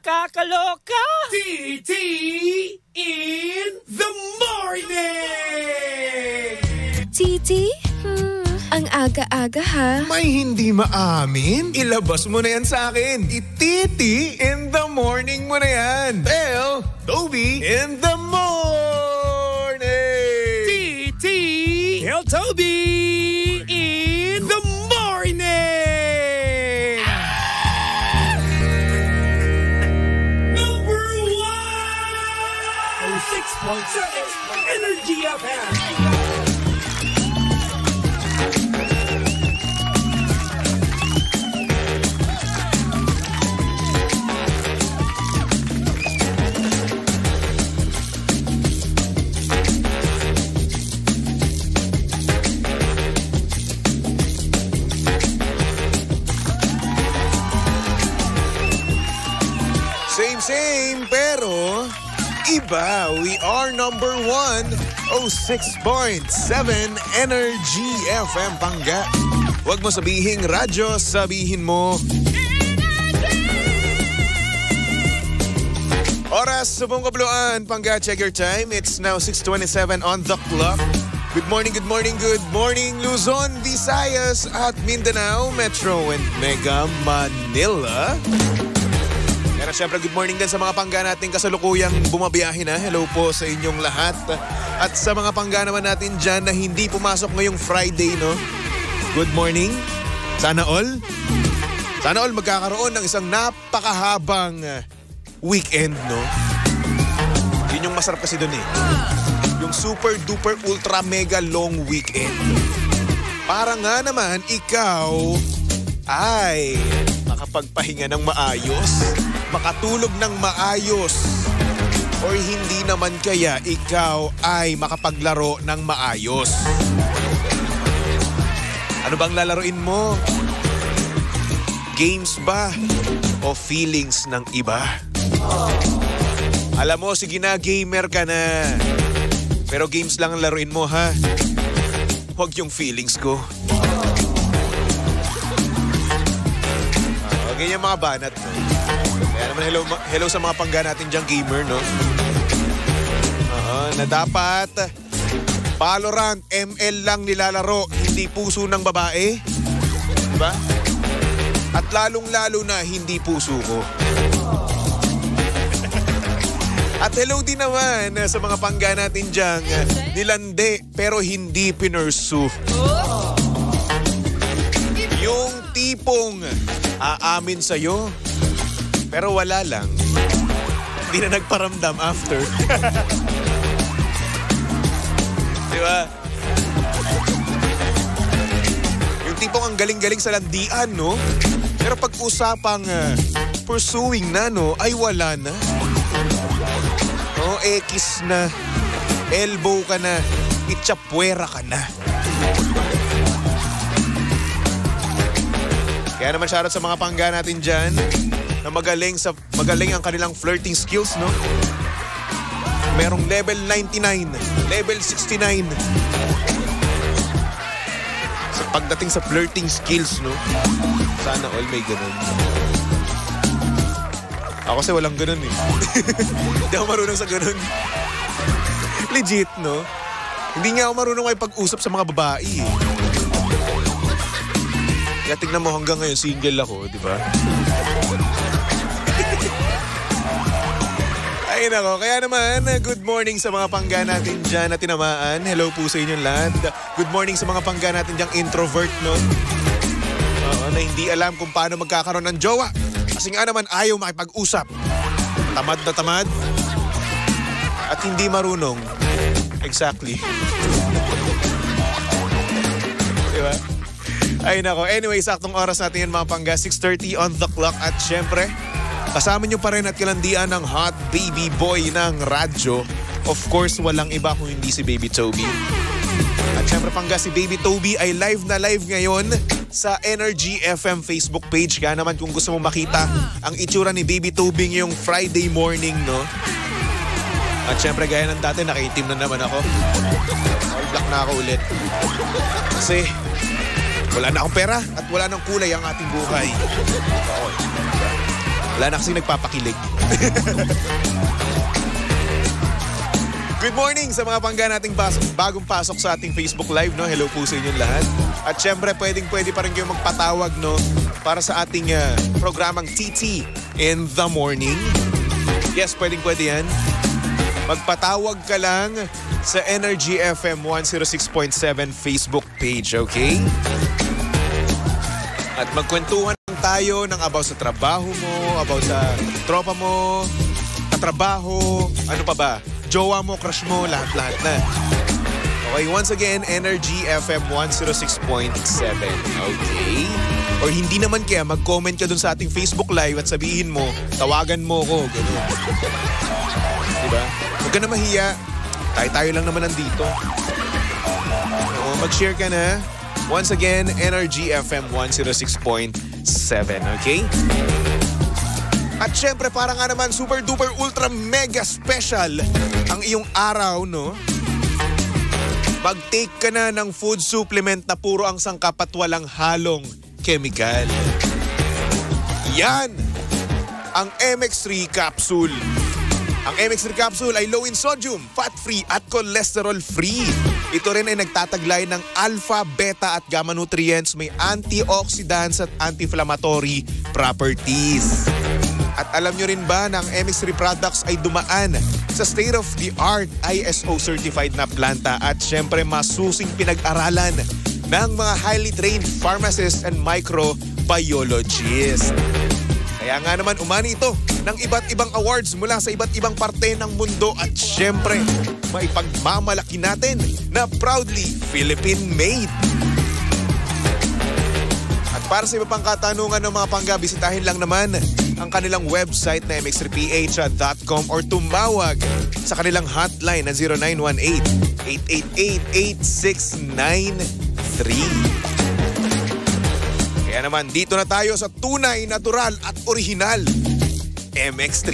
nakakaloka. TT in the morning! Titi? Ang aga-aga ha. May hindi maamin? Ilabas mo na yan sa akin. Ititi in the morning mo na yan. Bell, Toby in the morning! TT, El Toby in the morning! Number 1! 6.7 Energy FM! Same, pero iba. We are number 1, 06.7 Energy FM Pangga. Huwag mo sabihing radyo, sabihin mo oras sa buong kabuluan. Pangga, check your time. It's now 6:27 on the clock. Good morning, Luzon, Visayas at Mindanao, Metro and Mega Manila. Pero syempre, good morning din sa mga pangga natin kasalukuyang bumabiyahe na. Hello po sa inyong lahat. At sa mga pangga naman natin dyan na hindi pumasok ngayong Friday, no? Good morning. Sana all magkakaroon ng isang napakahabang weekend, no? Yun yung masarap kasi dun eh. Yung super duper ultra mega long weekend. Para nga naman ikaw ay makapagpahinga ng maayos, makatulog ng maayos, or hindi naman kaya ikaw ay makapaglaro ng maayos. Ano bang lalaroin mo? Games ba o feelings ng iba? Alam mo, sige na, gamer ka na. Pero games lang ang laruin mo, ha? Huwag yung feelings ko. Ganyan mga banat, no? Kaya naman hello sa mga pangga natin diyang gamer, no? Na dapat Valorant, ML lang nilalaro, hindi puso ng babae. Diba? At lalong-lalo na hindi puso ko. At hello din naman sa mga pangga natin diyang nilande pero hindi pinursu. Yung tipong aamin sa'yo, pero wala lang. Hindi na nagparamdam after. Diba? Yung tipong ang galing-galing sa landian, no? Pero pag usapang pursuing na, no, ay wala na. No, kiss na, elbow ka na, itchapwera ka na. Kaya naman shoutout sa mga pangga natin dyan na magaling ang kanilang flirting skills, no? Merong level 99, level 69. Sa pagdating sa flirting skills, no? Sana all may ganun. Ako kasi walang ganun eh. Hindi ako marunong sa ganun. Legit, no? Hindi nga ako marunong ay pag-usap sa mga babae eh. Kaya tignan mo hanggang ngayon, single ako, di ba? Ay nako, kaya naman, good morning sa mga pangga natin dyan na tinamaan. Hello po sa inyong lahat. Good morning sa mga pangga natin dyang introvert, no? Na hindi alam kung paano magkakaroon ng jowa. Kasi nga naman ayaw makipag-usap. Tamad na tamad. At hindi marunong. Exactly. Diba? Ay nako, anyway, saktong oras natin yan mga pangga, 6:30 on the clock. At syempre, kasama nyo pa rin at kalandian ng hot baby boy ng radyo. Of course, walang iba kung hindi si Baby Toby. At syempre pangga, si Baby Toby ay live na live ngayon sa Energy FM Facebook page. Kaya naman kung gusto mo makita ang itsura ni Baby Toby ngayong Friday morning, no? At syempre gaya ng dati, nakaitim na naman ako. All black na ako ulit. Kasi wala na akong pera at wala nang kulay ang ating buhay. Wala na kasi nagpapakilig. Good morning sa mga pangga nating bagong pasok sa ating Facebook Live, no? Hello po sa inyong lahat. At syempre, pwede pa rin kayo magpatawag, no? Para sa ating programang TT in the morning. Yes, pwede yan. Magpatawag ka lang sa Energy FM 106.7 Facebook page, okay? At magkwentuhan tayo ng about sa trabaho mo, about sa tropa mo, katrabaho, ano pa ba? Jowa mo, crush mo, lahat-lahat na. Okay, once again, Energy FM 106.7. Okay? Or hindi naman kaya, mag-comment ka dun sa ating Facebook Live at sabihin mo, tawagan mo ko, gano'n. Diba? Huwag ka na mahiya. Tayo lang naman nandito. Oo, mag-share ka na. Once again, Energy FM 106.7. Okay? At syempre, para nga naman super duper ultra mega special ang iyong araw, no? Mag-take ka na ng food supplement na puro ang sangkap at walang halong chemical. Yan ang MX3 capsule. Ang MX3 capsule ay low in sodium, fat-free at cholesterol-free. Ito rin ay nagtataglay ng alpha, beta at gamma nutrients, may antioxidants at anti-inflammatory properties. At alam nyo rin ba na ang MX3 products ay dumaan sa state-of-the-art ISO certified na planta at syempre masusing pinag-aralan ng mga highly trained pharmacists and microbiologists. Kaya nga naman umani ito ng iba't ibang awards mula sa iba't ibang parte ng mundo at syempre maipagmamalaki natin na proudly Philippine-made. At para sa iba pang katanungan ng mga pangga, bisitahin lang naman ang kanilang website na mx3ph.com or tumawag sa kanilang hotline na 0918-888-8693. Kaya naman, dito na tayo sa tunay, natural at original MX3.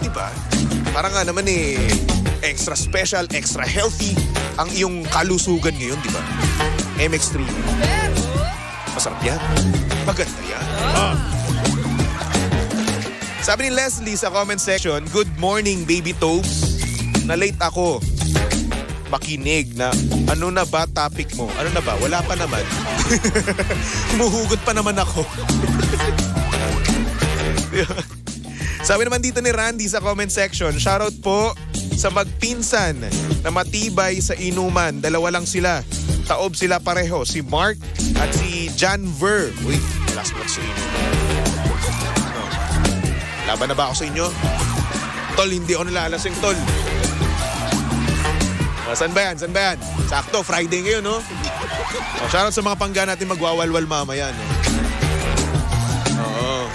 Diba? Parang nga naman extra special, extra healthy ang iyong kalusugan ngayon, diba? MX3. Masarap yan. Maganda yan. Sabi ni Leslie sa comment section, good morning, baby Tobes. Na-late ako. Makinig na ano na ba topic mo? Ano na ba? Wala pa naman. Humuhugot pa naman ako. Sabi naman dito ni Randy sa comment section, shoutout po sa magpinsan na matibay sa inuman. Dalawa lang sila. Taob sila pareho. Si Mark at si John Ver. Uy, last one sa inyo. Laban na ba ako sa inyo? Tol, hindi ako nalalasing, tol. Saan ba yan? Sakto, Friday ngayon, no? Shoutout sa mga pangga natin magwawalwal mamaya, no?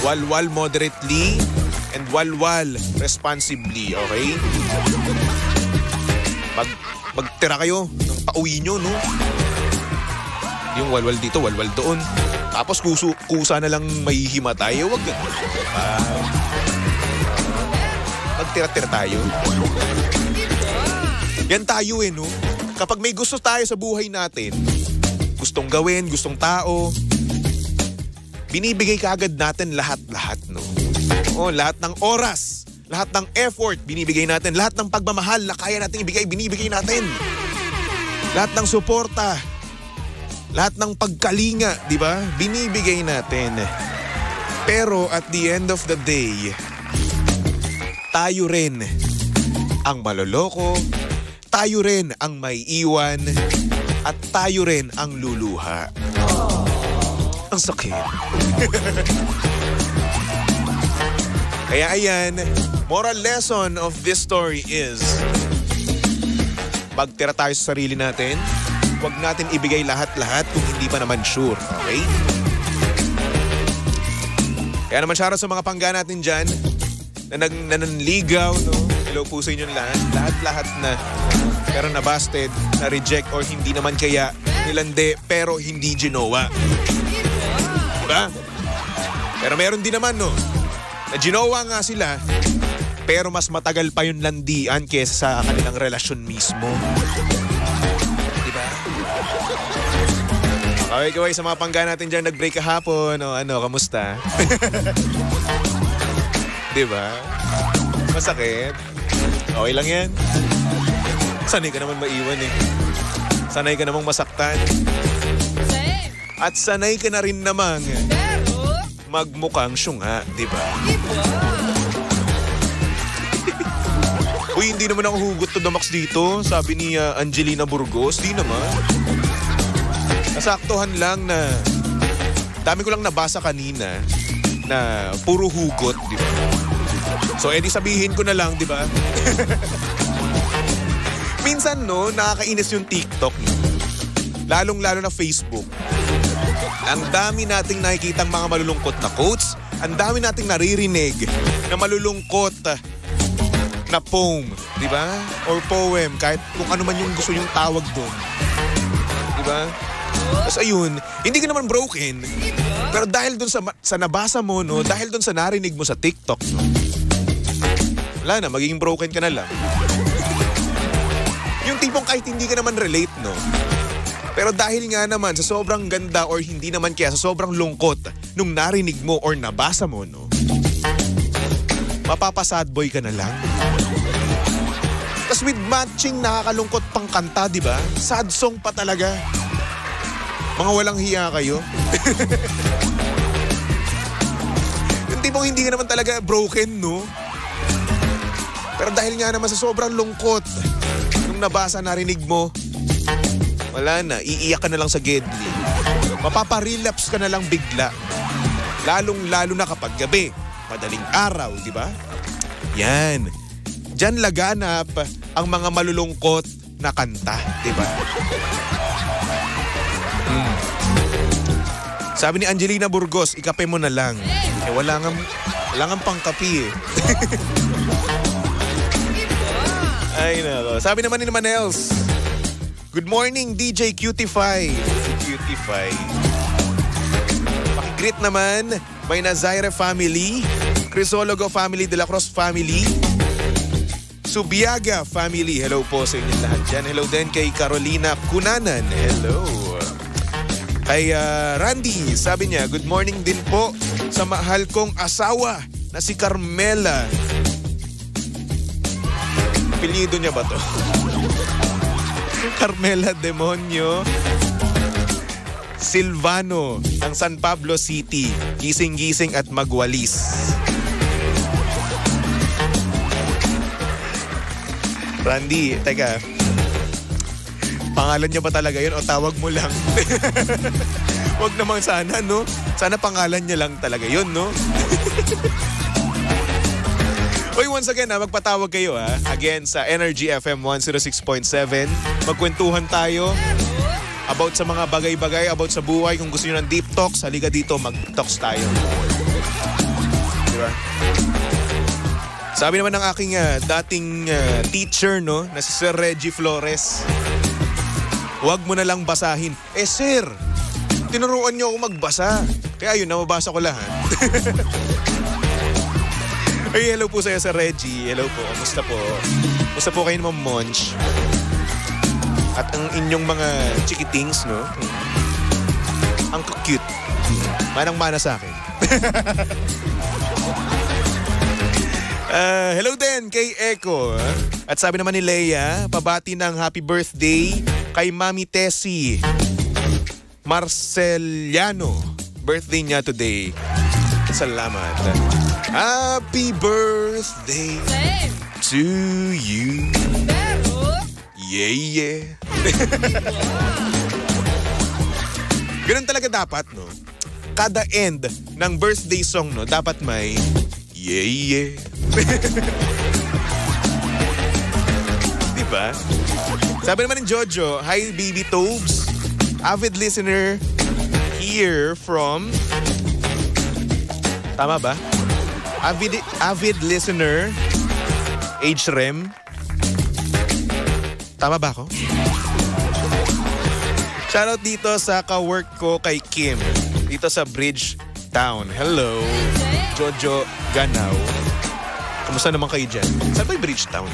Walwal moderately and walwal responsibly, okay? Magtira kayo ng pauwi nyo, no? Yung walwal dito, walwal doon. Tapos kusa na lang mahihimatay. Huwag ganun. Magtira-tira tayo. Yan tayo no? Kapag may gusto tayo sa buhay natin, gustong gawin, gustong tao, binibigay kaagad natin lahat-lahat, no? Lahat ng oras, lahat ng effort, binibigay natin. Lahat ng pagmamahal na kaya natin ibigay, binibigay natin. Lahat ng suporta, lahat ng pagkalinga, di ba? Binibigay natin. Pero at the end of the day, tayo rin ang maloloko, tayo rin ang may iwan, at tayo rin ang luluha. Ang sakit. Kaya ayan, moral lesson of this story is, magtira tayo sa sarili natin, huwag natin ibigay lahat-lahat kung hindi pa naman sure, okay? Kaya naman shoutout sa mga pangga natin dyan, na nanligaw, no? Hello po sa inyo lahat. Lahat-lahat na pero nabasted, na-reject or hindi naman kaya nilande pero hindi ginawa. Diba? Pero meron din naman, no? Na ginawa nga sila pero mas matagal pa yung landian kesa sa kanilang relasyon mismo. Diba? Kaway-kaway sa mga pangga natin dyan, nag-break kahapon. O ano, kamusta? Diba? Masakit? Okay lang yan. Sanay ka naman maiwan eh. Sanay ka namang masaktan. Same. At sanay ka na rin namang Pero, magmukhang syunga, diba? iba. Uy, hindi naman ako hugot to the max dito. Sabi ni Angelina Burgos. Di naman. Nasaktuhan lang na dami ko lang nabasa kanina na puro hugot, di ba? So, edi sabihin ko na lang, di ba? Minsan, no, nakakainis yung TikTok. Lalong-lalo na Facebook. Ang dami nating nakikitang mga malulungkot na quotes. Ang dami nating naririnig na malulungkot na poem, di ba? Or poem, kahit kung ano man yung gusto yung tawag doon. Di ba? Tapos ayun, hindi ka naman broken. Pero dahil doon sa nabasa mo, no, dahil doon sa narinig mo sa TikTok, no, wala na, magiging broken ka na lang. Yung tipong kahit hindi ka naman relate, no? Pero dahil nga naman sa sobrang ganda or hindi naman kaya sa sobrang lungkot nung narinig mo or nabasa mo, no? Mapapa-sad boy ka na lang. Tapos with matching nakakalungkot pang kanta, di ba? Sad song pa talaga. Mga walang hiya kayo. Yung tipong hindi ka naman talaga broken, no? Pero dahil nga naman sa sobrang lungkot, nung nabasa, narinig mo, wala na, iiyak ka na lang sa gedli. Mapaparelapse ka na lang bigla. Lalong-lalo na kapag gabi, madaling araw, di ba? Yan. Diyan laganap ang mga malulungkot na kanta, di ba? Sabi ni Angelina Burgos, ikape mo na lang. Eh, wala nga pangkapi eh. Ay nako. Sabi naman ni Manels, good morning DJ Cutify. Cutify. Pakigreet naman, may Nazaire family, Crisologo family, De La Cruz family, Subiaga family. Hello po sa inyo lahat dyan. Hello din kay Carolina Cunanan. Hello. Kay Randy, sabi niya, good morning din po sa mahal kong asawa na si Carmela. Apelyido niya ba to? Carmela Demonyo Silvano ng San Pablo City. Gising-gising at magwalis. Randy, teka. Pangalan niya ba talaga yun o tawag mo lang? Wag naman sana, no? Sana pangalan niya lang talaga yun, no? Uy, once again, magpatawag kayo, ha? Again, sa Energy FM 106.7. Magkwentuhan tayo about sa mga bagay-bagay, about sa buhay. Kung gusto nyo ng deep talks, halika dito, mag-talks tayo. Diba? Sabi naman ng aking dating teacher, no, na si Sir Reggie Flores, huwag mo na lang basahin. Eh, sir, tinuruan niyo ako magbasa. Kaya yun, namabasa ko lahat. Ay, hello po sa'yo, Sir Reggie. Hello po, kamusta po? Kamusta po kayo, Ma'am Monch? At ang inyong mga chikitings, no? Ang cute. Manang-mana sa akin. Hello din kay Echo. At sabi naman ni Leia, pabati ng happy birthday kay Mami Tessie Marceliano. Birthday niya today. Salamat. Happy birthday Same. to you. Pero, Yeah. Ganun talaga dapat, no? Kada end ng birthday song, no, dapat may yeah. Diba? Sabi naman ni Jojo, hi baby Tobes. Avid listener here from... Tama ba? Avid listener HREM. Tama ba ako? Shoutout dito sa ka-work ko kay Kim. Dito sa Bridgetown. Hello, Jojo Ganaw. Kamusta naman kayo dyan? Saan ba yung Bridgetown?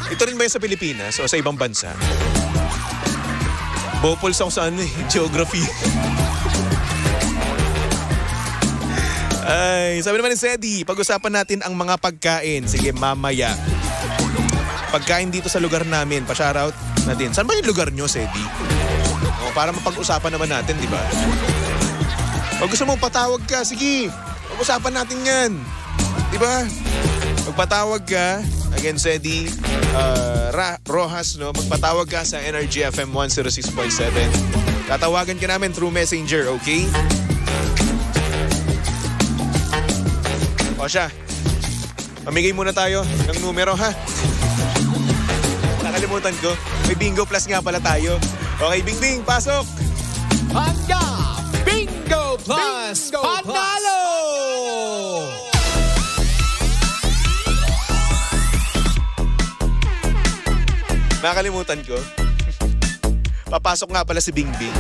Ito rin ba yung sa Pilipinas o sa ibang bansa? Bopols ako sa geography. Ay, sabi naman ni Sedi, pag-usapan natin ang mga pagkain. Sige, mamaya. Pagkain dito sa lugar namin, pa-shoutout natin. Saan ba yung lugar nyo, Sedi? O, para mapag-usapan naman natin, di ba? Pag gusto mo, patawag ka. Sige, pag-usapan natin yan. Di ba? Magpatawag ka. Again, Sedi, Rojas, no? Magpatawag ka sa Energy FM 106.7. Tatawagan ka namin through Messenger, okay? O siya, pamigay muna tayo ng numero, ha? Nakalimutan ko, may Bingo Plus nga pala tayo. Okay, Bing Bing, pasok! Handa! Bingo Plus! Panalo! Nakalimutan ko. Papasok nga pala si Bing Bing.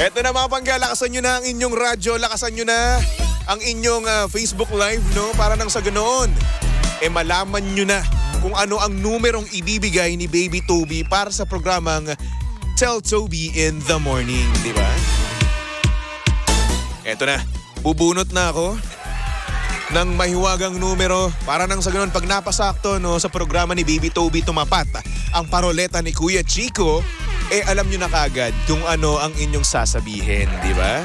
Eto na mga pangga, lakasan nyo na ang inyong radyo, lakasan nyo na ang inyong Facebook Live, no? Para nang sa ganoon, malaman nyo na kung ano ang numerong ibibigay ni Baby Toby para sa programang Tell Toby in the Morning, di ba? Eto na, bubunot na ako ng mahiwagang numero para nang sa ganoon, pag napasakto, no, sa programa ni Baby Toby tumapat ang paroleta ni Kuya Chico, alam nyo na kagad kung ano ang inyong sasabihin, di ba?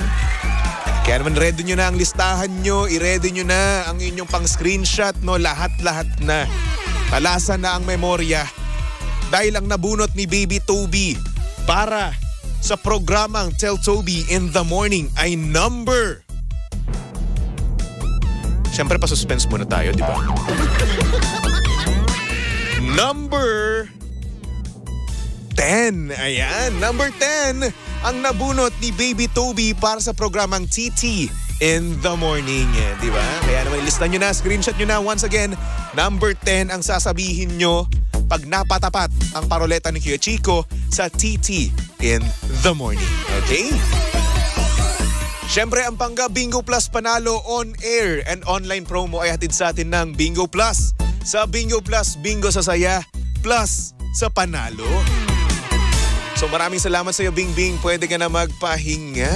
Kaya naman ready nyo na ang listahan nyo, i-ready nyo na ang inyong pang-screenshot, no? Lahat-lahat na. Talasan na ang memorya dahil ang nabunot ni Baby Toby para sa programang Tell Toby in the Morning ay number. Siyempre pa-suspense muna tayo, di ba? Number 10. Ayan, number 10 ang nabunot ni Baby Toby para sa programang TT in the Morning. Di ba? Kaya naman ilistan nyo na, screenshot nyo na. Once again, number 10 ang sasabihin nyo pag napatapat ang paroleta ni Kuya Chico sa TT in the Morning. Okay? Siyempre, ang Pangga Bingo Plus Panalo on air and online promo ay hatid sa atin ng Bingo Plus. Sa Bingo Plus, bingo sa saya, plus sa panalo. So maraming salamat sa iyo, Bing Bing. Pwede ka na magpahinga.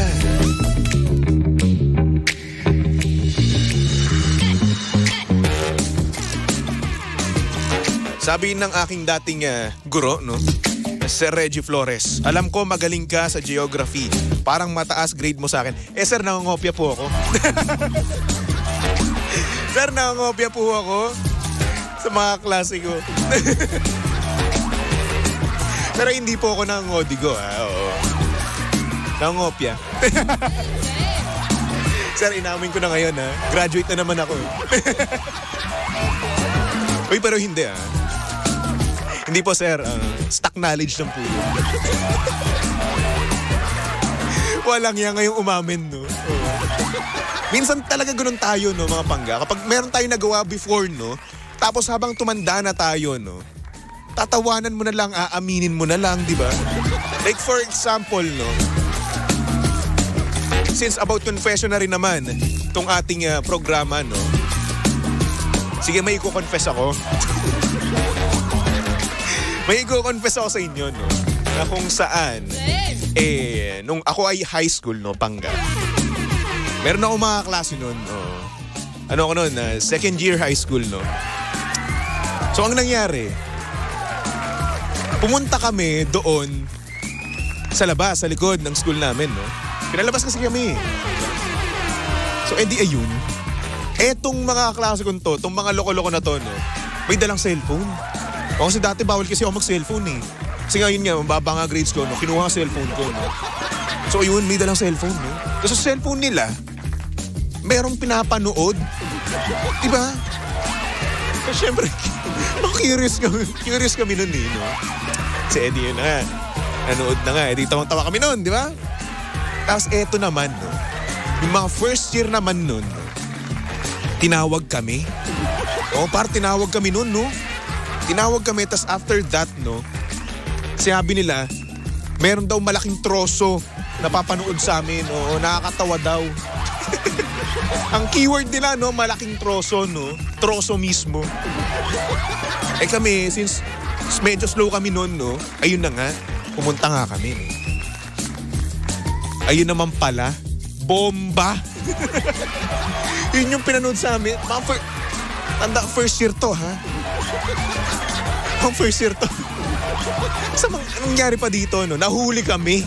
Sabi ng aking dating guro, no? Sir Reggie Flores, alam ko magaling ka sa geography. Parang mataas grade mo sa akin. Sir, nangongopya po ako. Sir, nangongopya po ako sa mga klase ko. Pero hindi po ako nangongodigo, oo. Nangongopya. Sir, inamin ko na ngayon, ha? Graduate na naman ako. Uy, pero hindi, ha? Hindi po, sir. Stock knowledge lang po yun. Walang yan ngayong umamin, no? Minsan talaga ganun tayo, no, mga Pangga. Kapag meron tayong nagawa before, no? Tapos habang tumanda na tayo, no? Tatawanan mo na lang, aaminin mo na lang, di ba? Like for example, no? Since about confession na rin naman itong ating programa, no? Sige, may i-confess ako. May i-confess ako sa inyo, no? Na kung saan, nung ako ay high school, no, Pangga. Meron ako mga klase nun, no? Ano ako nun, second year high school, no? So, ang nangyari, pumunta kami doon sa labas, sa likod ng school namin, no? Pinalabas kasi kami. So, edi ayun. Etong mga klase ko to, itong mga loko-loko na to, no? May dalang cellphone. O kasi dati bawal kasi ako mag-cellphone, eh. Kasi ngayon nga, mababa nga grades ko, no? Kinuha ang cellphone ko, no? So, ayun, may dalang cellphone, no? Kasi sa cellphone nila, merong pinapanood. Diba? So, syempre, curious kami nun, eh, no? Si Eddie yun na nga. Nanood na nga. Eddie, tawang-tawa kami nun, di ba? Tapos eto naman, no? Yung mga first year naman nun, no? Tinawag kami. O, tinawag kami nun, no? Tinawag kami, tas after that, no? Sinabi nila, meron daw malaking troso na papanood sa amin. O, nakakatawa daw. Ang keyword nila, no? Malaking troso, no? Troso mismo. Eh kami, since Medyo slow kami noon, no? Ayun na nga, pumunta nga kami. No? Ayun naman pala, bomba. Yun yung pinanood sa amin. Tanda, first year to, ha? First year to. Anong nangyari pa dito, no? Nahuli kami.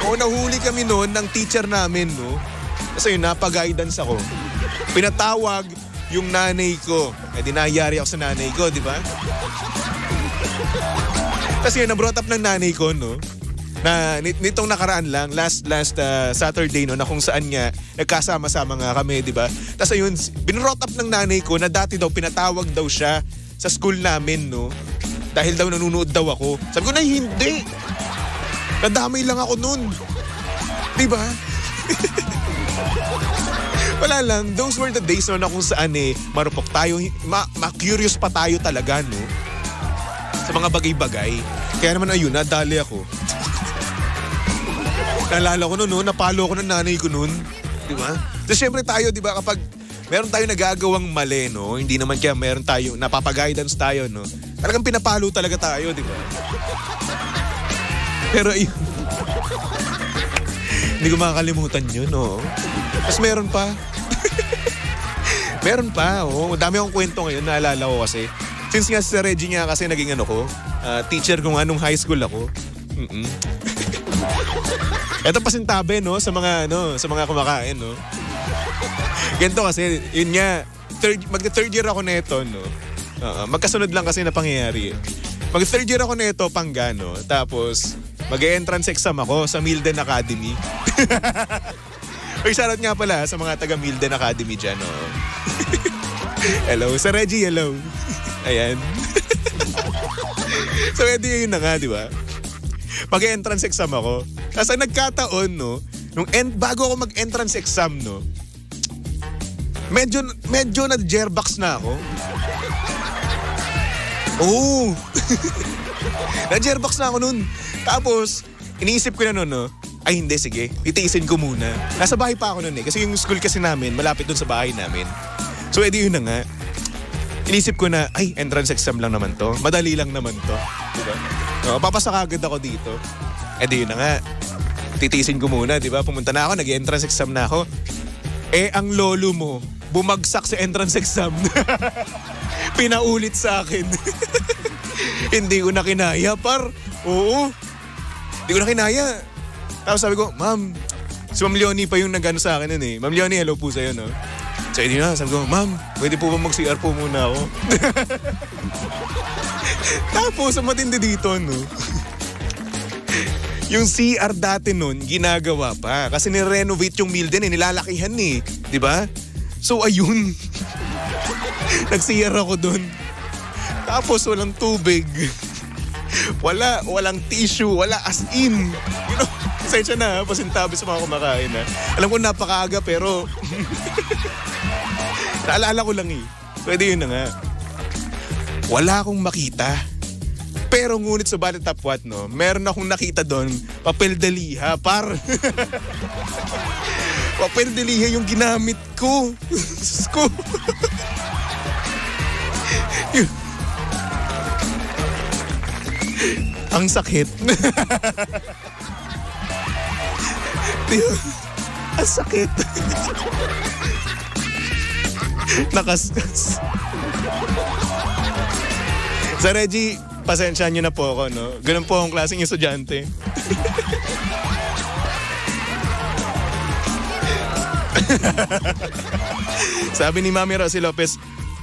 Nahuli kami noon ng teacher namin, no? Kasi yun, napag-guidance ako. Pinatawag yung nanay ko. Dinayari ako sa nanay ko, di ba? Kasi yun, na-brought up ng nanay ko, no? Na nitong nakaraan lang, last Saturday, no? Na kung saan nga, nagkasama-sama nga kami, di ba? Tapos ayun, binrot up ng nanay ko na dati daw, pinatawag daw siya sa school namin, no? Dahil daw nanunood daw ako. Sabi ko na, hindi. Nadamay lang ako nun. Di ba? Wala lang. Those were the days no, na kung saan marupok tayo. Ma-curious pa tayo talaga, no? Sa mga bagay-bagay. Kaya naman ayun, nadali ako. Naalala ko nun, no? Napalo ko ng nanay ko nun. Di ba? So, syempre tayo, di ba, kapag meron tayo nagagawang mali, no? Hindi naman kaya meron tayo, napapag-guidance tayo, no? Talagang pinapalo talaga tayo, di ba? Pero ayun. Hindi ko makakalimutan yun, no? Tapos meron pa. Meron pa, oh. Dami akong kwento ngayon, naalala ko kasi. Since nga si Reggie nga kasi naging teacher ko nga nung high school ako. Ito pasintabi, no, sa mga kumakain, no. Ganito kasi, yun nga, mag-third year ako neto, no. Magkasunod lang kasi na pangyayari. Mag-third year ako neto, Panggano. Tapos, mag-entrance exam ako sa Milden Academy. Uy, shoutout nga pala sa mga taga Milden Academy dyan, no. Hello, sa Reggie, hello. Ayan. So, edi yun na nga, di ba? Mag-entrance exam ako. Tapos ang nagkataon, no, bago ako mag-entrance exam, no, medyo na-jerbox na ako. Oo. Na-jerbox na ako nun. Tapos, iniisip ko na nun, no, ay hindi, sige, titiisin ko muna. Nasa bahay pa ako nun kasi yung school kasi namin, malapit dun sa bahay namin. So, edi yun na nga. Inisip ko na, ay, entrance exam lang naman to. Madali lang naman to. Diba? Papasa kagad ako dito. Edi yun na nga. Titiisin ko muna, di ba? Pumunta na ako, nag-entrance exam na ako. Ang lolo mo, bumagsak sa entrance exam. Pinaulit sa akin. Hindi ko na kinaya, par. Oo. Hindi ko na kinaya. Tapos sabi ko, ma'am, si Ma'am Leonie pa yung nag-ano sa akin nun eh. Ma'am Leonie, hello po sa'yo, no? So, hindi na, sabi ko, ma'am, pwede po ba mag-CR po muna ako? Tapos, ang matindi dito, no? Yung CR dati nun, ginagawa pa. Kasi nirenovate yung Milden nilalakihan di ba? So, ayun. Nag-CR ako dun. Tapos, walang tubig. Walang tissue, wala as in. You know, sensya na, pasintabi sa mga kumakain na. Alam ko napakaaga, pero... Naalala ko lang Pwede yun na nga. Wala akong makita. Pero ngunit sa Bali Top What, no, meron akong nakita doon, papel de liha, par. Papel de liha yung ginamit ko. Sko. Ang sakit. Ang sakit. Nakaskas. Sa Reggie, pasensya nyo na po ako, no? Ganun po akong klaseng estudyante. Sabi ni Mami Rosie Lopez,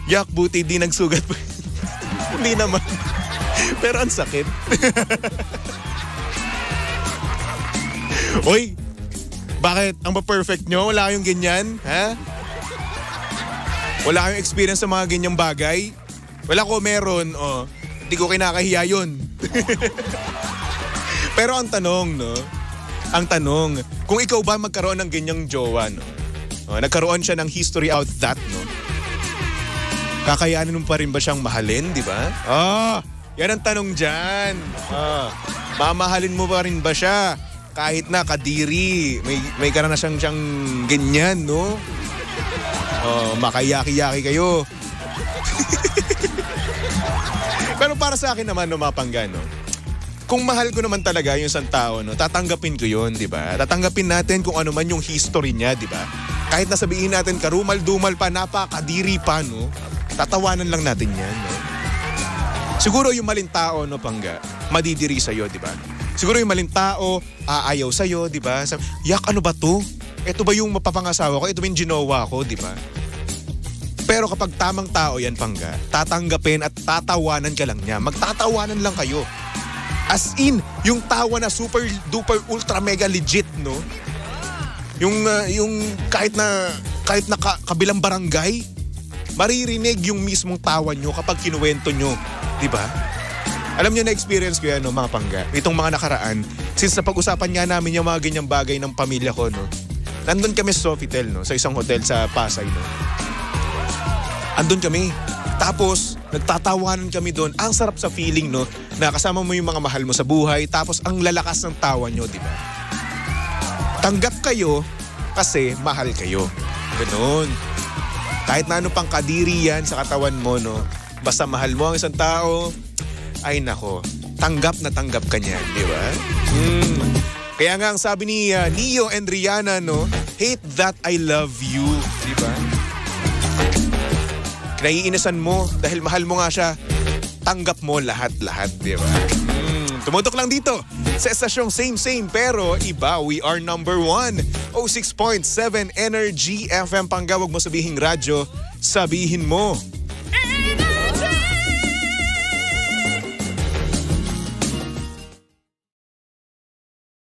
yak, buti di nagsugat po. Hindi naman. Pero ang sakit. Uy, bakit? Ang pa-perfect nyo? Wala kayong ganyan? Ha? Wala kayong experience sa mga ganyang bagay? Wala ko meron, hindi ko kinakahiya yun. Pero ang tanong, no? Ang tanong, kung ikaw ba magkaroon ng ganyang jowa, no? Nagkaroon siya ng history out that, no? Kakayanin mo pa rin ba siyang mahalin, di ba? Yan ang tanong dyan. Mamahalin mo pa rin ba siya? Kahit na kadiri, may karanasan siyang ganyan, no? Makayaki-yaki kayo. Pero para sa akin naman, no, mga pangga, no? Kung mahal ko naman talaga yung isang tao, no, tatanggapin ko yun, di ba? Tatanggapin natin kung ano man yung history niya, di ba? Kahit na sabihin natin karumal-dumal pa, napakadiri pa, no? Tatawanan lang natin yan, no? Siguro yung maling tao, no, pangga, madidiri sa'yo, di ba? Siguro yung maling tao, aayaw sa'yo, di ba? Yak, ano ba to? Ito ba yung mapapangasawa ko? Ito ba yung ginawa ko, di ba? Pero kapag tamang tao yan, pangga, tatanggapin at tatawanan ka lang niya. Magtatawanan lang kayo. As in, yung tawa na super duper ultra mega legit, no? Yung kahit na kabilang barangay, maririnig yung mismong tawa nyo kapag kinuwento nyo, di ba? Alam nyo, na-experience ko yan, no, mga pangga. Itong mga nakaraan, since napag-usapan nga namin yung mga ganyang bagay ng pamilya ko, no? Nandun kami sa Sofitel, no? Sa isang hotel sa Pasay, no? Andun kami. Tapos, nagtatawanan kami doon. Ang sarap sa feeling, no? Na kasama mo yung mga mahal mo sa buhay, tapos ang lalakas ng tawa nyo, di ba? Tanggap kayo kasi mahal kayo. Ganun. Kahit na ano pang kadiri yan sa katawan mo, no? Basta mahal mo ang isang tao, ay nako, tanggap na tanggap ka niyan, di ba? Kaya nga ang sabi ni Neo and Rihanna, no? Hate that I love you, di ba? Naiinisan mo dahil mahal mo nga siya, tanggap mo lahat-lahat, di ba? Tumutok lang dito sa estasyong same pero iba. We are number 1. 06.7 Energy FM. Pangga, wag mo sabihing radyo, sabihin mo.